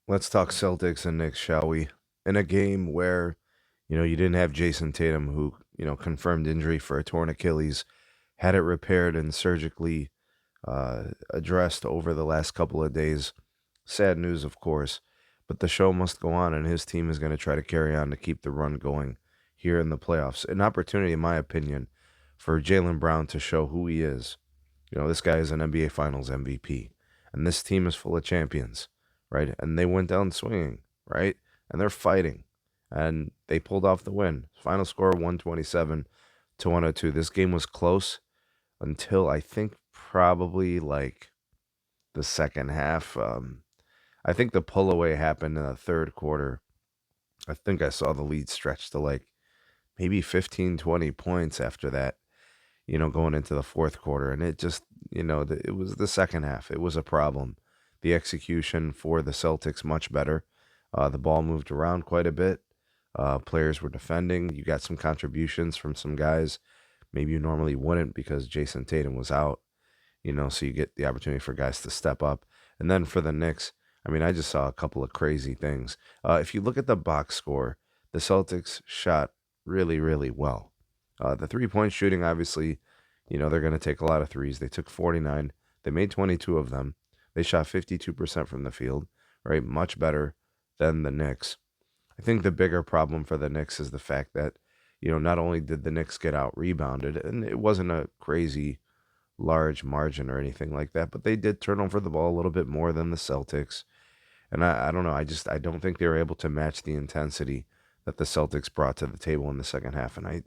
Let's talk Celtics and Knicks, shall we? In a game where, you didn't have Jason Tatum, who, confirmed injury for a torn Achilles, had it repaired and surgically addressed over the last couple of days. Sad news, of course, but the show must go on, and his team is going to try to carry on to keep the run going here in the playoffs. An opportunity, in my opinion, for Jaylen Brown to show who he is. This guy is an NBA Finals MVP, and this team is full of champions, right? And they went down swinging, right? And they're fighting, and they pulled off the win. Final score 127 to 102. This game was close until I think probably like the second half. I think the pull away happened in the third quarter. I think I saw the lead stretch to like maybe 15, 20 points after that, going into the fourth quarter. And it just, it was the second half. It was a problem. The execution for the Celtics much better. The ball moved around quite a bit. Players were defending. You got some contributions from some guys maybe you normally wouldn't because Jason Tatum was out, so you get the opportunity for guys to step up. And then for the Knicks, I mean, I just saw a couple of crazy things. If you look at the box score, the Celtics shot really, really well. The 3-point shooting, obviously, they're going to take a lot of threes. They took 49. They made 22 of them. They shot 52% from the field, right? Much better than the Knicks. I think the bigger problem for the Knicks is the fact that, not only did the Knicks get out rebounded, and it wasn't a crazy large margin or anything like that, but they did turn over the ball a little bit more than the Celtics. And I don't know. I don't think they were able to match the intensity that the Celtics brought to the table in the second half. And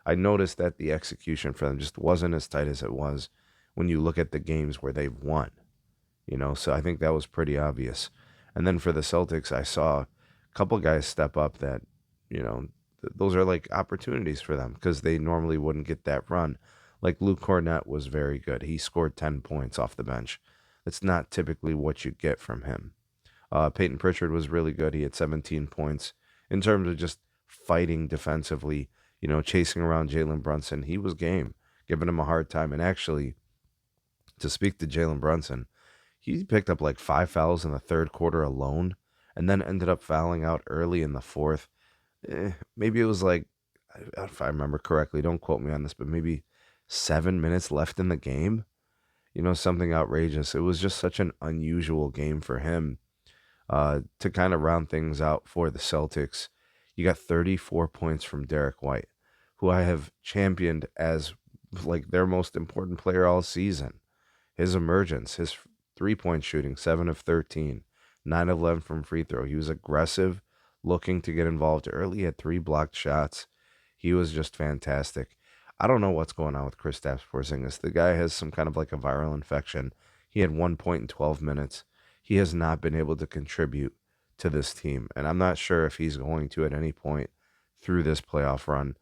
I noticed that the execution for them just wasn't as tight as it was when you look at the games where they've won. So I think that was pretty obvious. And then for the Celtics, I saw a couple guys step up that, those are like opportunities for them because they normally wouldn't get that run. Like Luke Cornett was very good. He scored 10 points off the bench. That's not typically what you get from him. Peyton Pritchard was really good. He had 17 points. In terms of just fighting defensively, chasing around Jalen Brunson, he was game, giving him a hard time. And actually, to speak to Jalen Brunson, he picked up like 5 fouls in the third quarter alone and then ended up fouling out early in the fourth. Maybe it was like, if I remember correctly, don't quote me on this, but maybe 7 minutes left in the game. Something outrageous. It was just such an unusual game for him. To kind of round things out for the Celtics, you got 34 points from Derek White, who I have championed as like their most important player all season. His emergence, his 3-point shooting, 7 of 13, 9 of 11 from free throw. He was aggressive, looking to get involved early, had 3 blocked shots. He was just fantastic. I don't know what's going on with Kristaps Porzingis. The guy has some kind of like a viral infection. He had 1 point in 12 minutes. He has not been able to contribute to this team, and I'm not sure if he's going to at any point through this playoff run.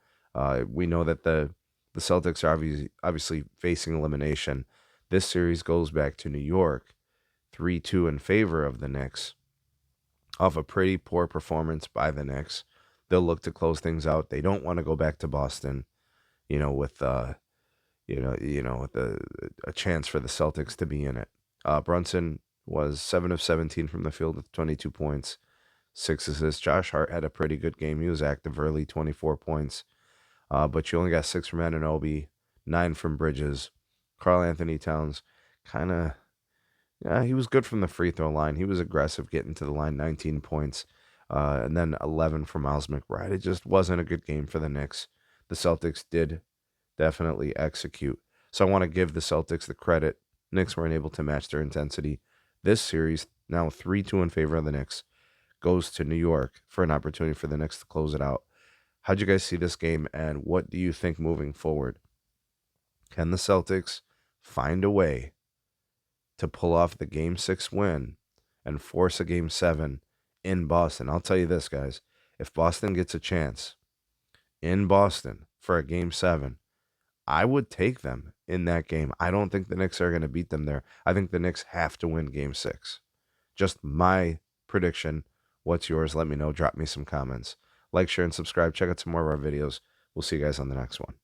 We know that the Celtics are obviously facing elimination. This series goes back to New York, 3-2 in favor of the Knicks, off a pretty poor performance by the Knicks. They'll look to close things out. They don't want to go back to Boston, with with a chance for the Celtics to be in it. Brunson was 7 of 17 from the field with 22 points, 6 assists. Josh Hart had a pretty good game. He was active early, 24 points. But you only got 6 from Anunoby, 9 from Bridges. Karl Anthony Towns, kind of, yeah, he was good from the free throw line. He was aggressive getting to the line, 19 points. And then 11 from Miles McBride. It just wasn't a good game for the Knicks. The Celtics did definitely execute. So I want to give the Celtics the credit. Knicks weren't able to match their intensity. This series, now 3-2 in favor of the Knicks, goes to New York for an opportunity for the Knicks to close it out. How'd you guys see this game, and what do you think moving forward? Can the Celtics find a way to pull off the Game 6 win and force a Game 7 in Boston? I'll tell you this, guys. If Boston gets a chance in Boston for a Game 7, I would take them in that game. I don't think the Knicks are going to beat them there. I think the Knicks have to win Game 6. Just my prediction. What's yours? Let me know. Drop me some comments. Like, share, and subscribe. Check out some more of our videos. We'll see you guys on the next one.